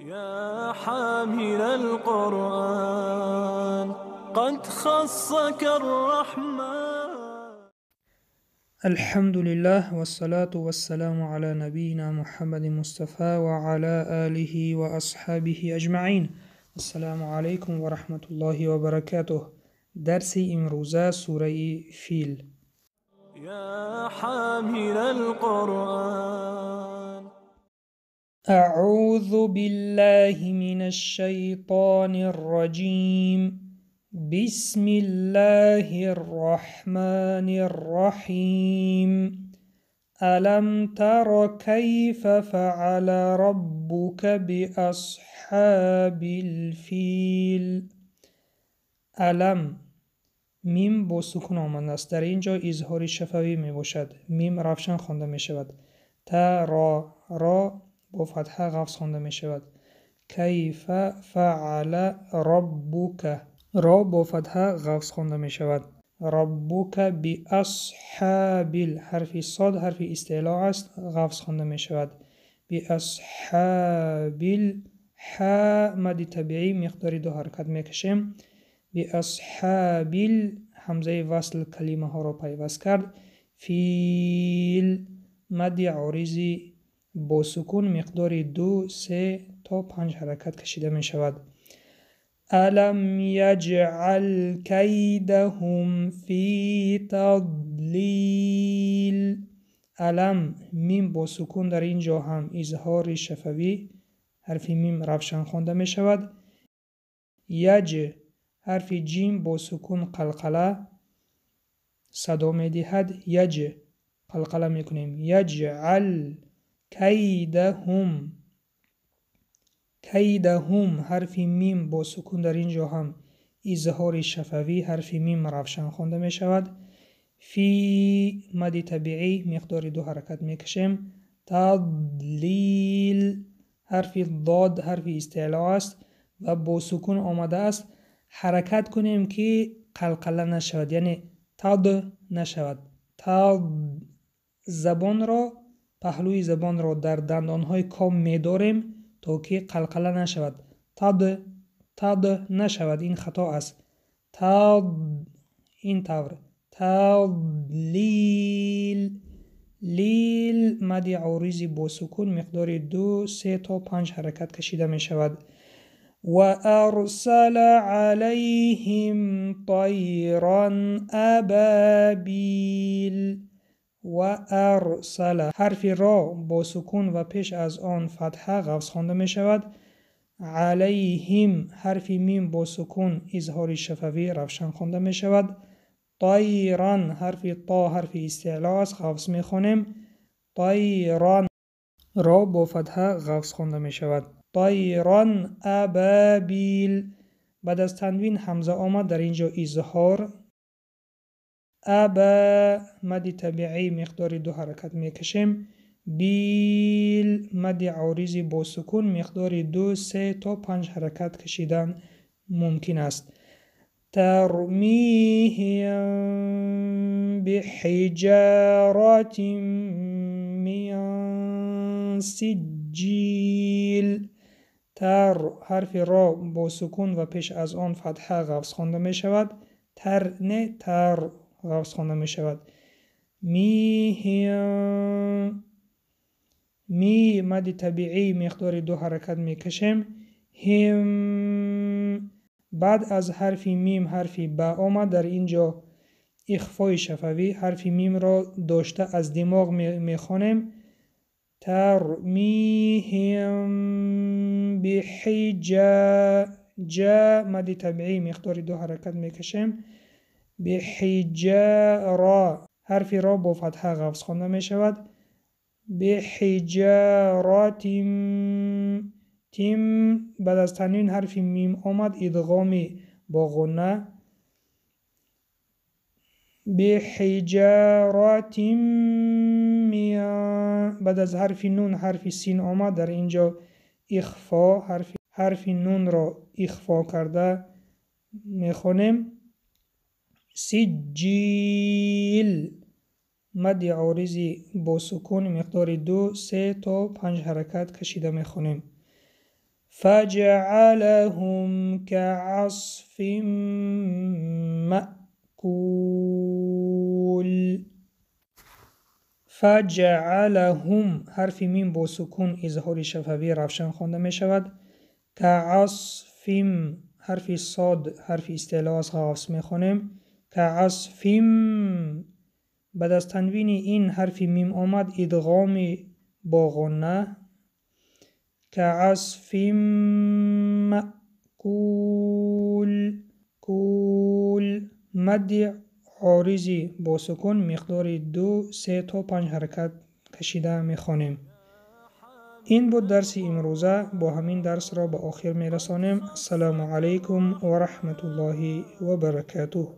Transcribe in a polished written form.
يا حامل القرآن قد خصك الرحمن. الحمد لله والصلاة والسلام على نبينا محمد مصطفى وعلى آله وأصحابه أجمعين. السلام عليكم ورحمة الله وبركاته. درس امروزه سوره فیل. يا حامل القرآن أعوذ بالله من الشيطان الرجيم. بسم الله الرحمن الرحيم. ألم تر كيف فعل ربك بأصحاب الفیل؟ علم میم با سکون آمده است. در اینجا اظهار شفوی می باشد. میم روشن خوانده می شود. تا را با فتحه قفس خوانده می شود. کیف فعل ربک را با فتحه قفس خوانده می شود. ربک باصحاب حرف صاد حرف استعلاء است، قفس خوانده می شود. باصحاب ح مد طبیعی مقداری 2 حرکت می کشیم. باصحاب همزه وصل کلمه ها را پیوست کرد. فیل مد عارضی با سکون مقدار 2 3 تا 5 حرکت کشیده می شود. الم یجعل کیدهم فی تضلیل. الم میم با سکون در اینجا هم اظهار شفوی حرف میم روشن خوانده می شود. یج حرف جیم با سکون قلقله صدا می دهد. یج قلقله می کنیم. یجعل کیدهم کیدهم حرف میم با سکون در اینجا هم اظهار شفوی حرف میم روشن خوانده می شود. فی مد طبیعی مقدار 2 حرکت می کشیم. تضلیل حرف ضاد حرف استعلاء است و با سکون آمده است. حرکت کنیم که قلقله نشود، یعنی تد نشود. تد زبان را پهلوی زبان را در دندانهای کام می داریم تا که قلقله نشود. تد نشود، این خطا است. تد این طور. تضلیل لیل مد عارضی با سکون مقدار 2 3 تا 5 حرکت کشیده می شود. و ارسل علیهم طیرا ابابیل. و ارسل حرف را با سکون و پیش از آن فتحه قفس خوانده می شود. علیهم حرف میم با سکون اظهار شفوی روشن خوانده می شود. طیران حرف طا حرف استعلاء است، قفس می خوانیم. طیران را با فتحه قفس خوانده می شود. طیران ابابیل. بعد از تنوین همزه آمد، در اینجا اظهار. ابا مد طبیعی مقدار 2 حرکت می کشیم. بیل مد عارضی با سکون مقدار 2 3 تا 5 حرکت کشیدن ممکن است. ترمیهم بحجارة من سجیل. تر حرف را با سکون و پیش از آن فتحه قفس خوانده می شود. تر نه تر قفس خوانده می شود. میهم می مد طبیعی مقدار 2 حرکت می کشیم. هم بعد از حرف میم حرف با آمد، در اینجا اخفای شفوی حرف میم را داشته از دماغ می خوانیم. ترمیهم جا مد طبیعی مقدار 2 حرکت می کشیم. بحجاره حرف را با فتحه قفس خوانده می شود. بحجارات تیم بعد از تنوین حرف میم آمد، ادغامی با غنه. بحجارات بعد از حرف نون حرف سین آمد، در اینجا اخفا حرف نون را اخفا کرده میخونیم. سجیل مد عارضی با سکون مقدار 2 3 تا 5 حرکت کشیده میخونیم. فجعلهم كعصف مأکول. فجعلهم حرف میم با سکون اظهار شفوی روشن خوانده می شود. كعصف حرف صاد حرف استعلا از حفظ می خوانیم. كعصف بعد از تنوین این حرف میم آمد ادغام با غنه. كعصف مأکول کول. مد عارضی با سکون مقدار 2 3 تا 5 حرکت کشیده می خوانیم. این بود درس امروزه. با همین درس را به آخر می رسانیم. السلام علیکم و رحمت الله و برکاته.